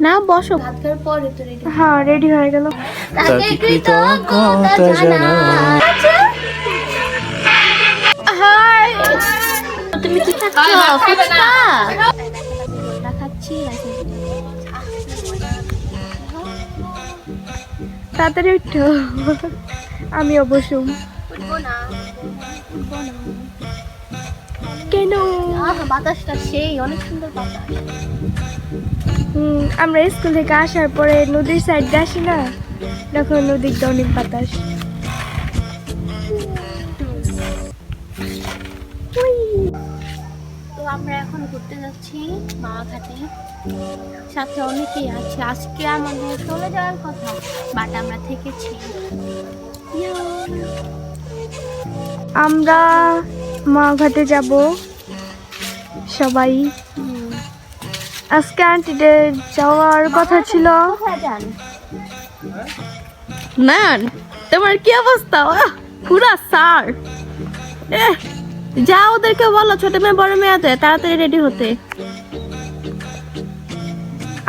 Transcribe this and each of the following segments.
না বসো, হ্যাঁ রেডি হয়ে গেল। তুমি কি খাচ্ছি? তাড়াতাড়ি উঠো, আমি অবশ্য কেন? বাতাসটা সেই অনেক সুন্দর বাতাস। আমরা স্কুল থেকে আসার পরে নদীর সাইড আসি না, দেখো নদীর অনেক বাতাস। তো আমরা এখন ঘুরতে যাচ্ছি মাওয়াঘাটে, সাথে অনেকেই আছে। আজকে আমাদের চলে যাওয়ার কথা, বাট আমরা থেকেছি। আমরা মাওয়াঘাটে যাব সবাই। আজকে আন্টিদের যাওয়ার কথা ছিল। না তোমার কি অবস্থা? পুরা স্যার যা, ওদেরকে বলো ছোট মেয়ে বড় মেয়ে আছে তাড়াতাড়ি রেডি হতে।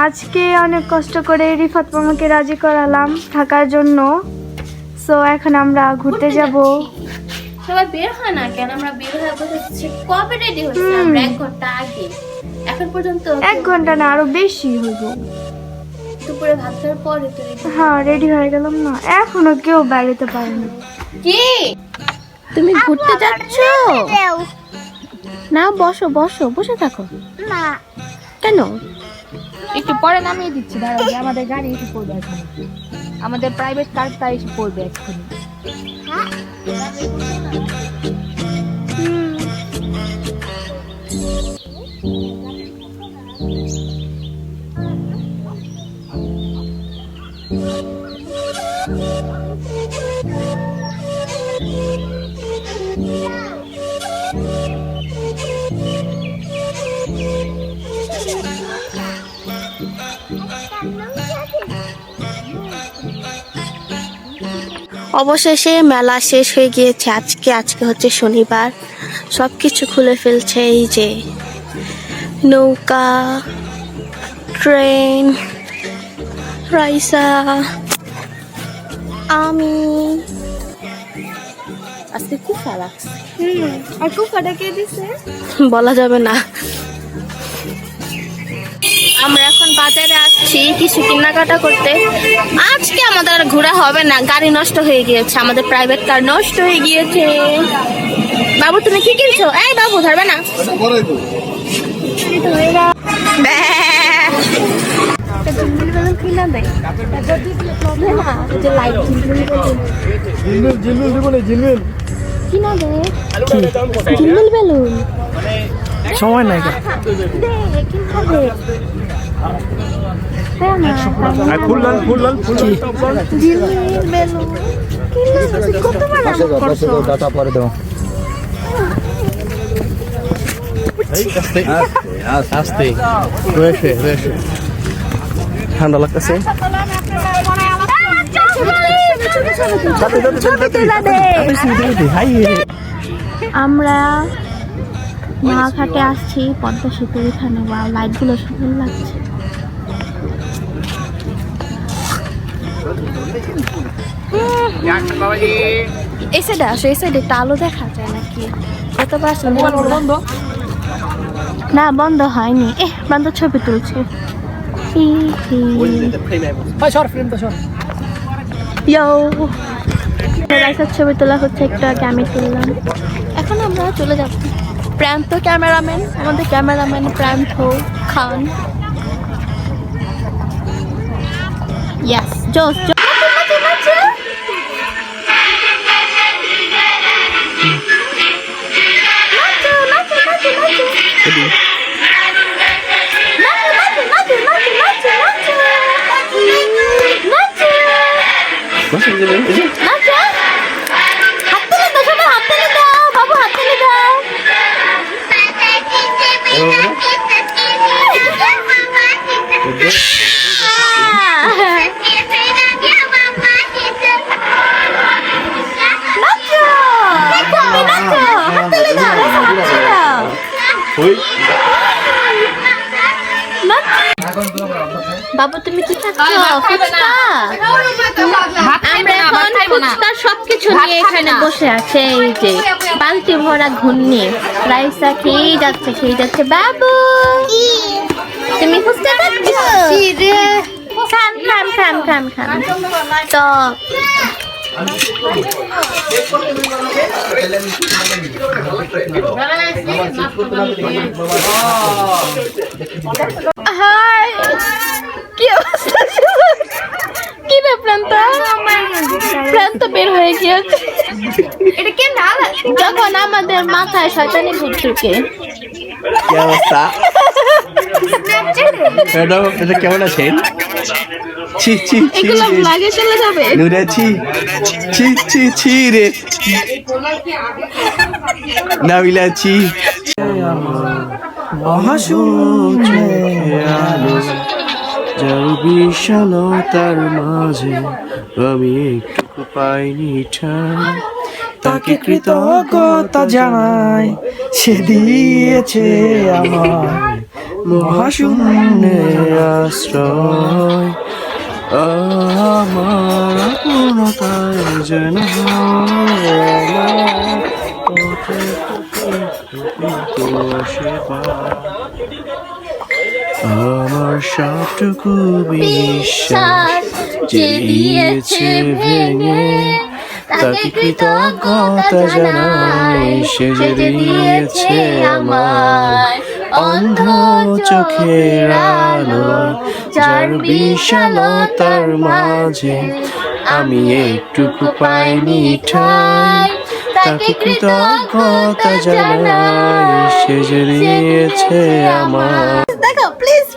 আজকে অনেক কষ্ট করে রিফাত মামাকে রাজি করালাম থাকার জন্য। সো এখন আমরা ঘুরতে যাব। সবাই বের হয় না কেন? আমরা বের হয়ে বসেছি কবে রেডি হচ্ছে? আমরা 1 ঘন্টা আগে, এখন পর্যন্ত 1 ঘন্টা না আরো বেশি হইব। দুপুরে ভাত খাওয়ার পরে তো হ্যাঁ রেডি হয়ে গেলাম না, এখনো কেউ বেরোতে পারেনি। কি তুমি ঘুরতে যাচ্ছ? না বসো বসো, বসে থাকো না। কেন? একটু পরে নামিয়ে দিচ্ছি, দাঁড়াও, আমাদের গাড়ি এসে পড়বে এখন, আমাদের প্রাইভেট কারটা এসে পড়বে এখন। অবশেষে মেলা শেষ হয়ে গিয়েছে। আজকে হচ্ছে শনিবার, সবকিছু খুলে ফেলছে। এই যে নৌকা, ট্রেন, রাইসা, আমি আজকে খুব খারাপ। আর কুফাটা কে দিছে বলা যাবে না। আমরা এখন বাজারে আসছি কিছু কেনাকাটা করতে। আজকে আমাদের আর ঘোরা হবে না, গাড়ি নষ্ট হয়ে গিয়েছে, আমাদের প্রাইভেট কার নষ্ট হয়ে গিয়েছে। বাবু তুমি কি কিনছো? এই বাবু ধরবে না। সময় নাই ঠান্ডা লাগতেছে। আমরা মাওয়াঘাটে আসছি, পদ্মা সেতু এখানে। লাইট গুলো সুন্দর লাগছে। এই সাইডে আসো, এই সাইডে একটা আলো দেখা যায় নাকি? না বন্ধ হয়নি, বন্ধ ছবি তুলছে। ছবি তোলা হচ্ছে, একটা আমি তুললাম। এখন আমরা চলে যাব। প্রান্ত ক্যামেরাম্যান, আমাদের ক্যামেরাম্যান প্রান্ত খান। Yes, Josh. বাবু তুমি কি খাচ্ছ? ফুচকা? আমরা এখন ফুচকা সবকিছু নিয়ে এখানে বসে আছে। এই যে বালতি ভরা ঘুরনি রাইসা খেয়ে যাচ্ছে। বাবু তুমি ফুচকা খাচ্ছ? খান তো হাই কি অবস্থা? কি রে প্রান্ত বের হয়ে গিয়েছে। এটা কে না যখন আমাদের মাথায় শয়তানি ভূত ঢুকে। কি অবস্থা? এটা কেমন আছেন? ছি ছি ছি এগুলো লাগে চলে যাবে। নুরে ছি ছি ছি ছি রে নাবিলা ছি মহাশূন্যে আলো যার বিশালতার মাঝে আমি একটু পাইনি ঠাই তাকে কৃতজ্ঞতা জানাই, সে দিয়েছে আমার মহাশূন্যে আশ্রয় আমার পূর্ণতায় যেন আমার সবটুকু বিশ্বাস যে দিয়েছে ভেঙে তাকে কৃতজ্ঞতা জানাই, সে যে দিয়েছে আমার অন্ধ চোখের আলো যার বিশালতার মাঝে আমি একটুকু পাইনি ঠাই তাকে কৃতজ্ঞতা জানাই, সে যে দিয়েছে আমার। দেখো প্লিজ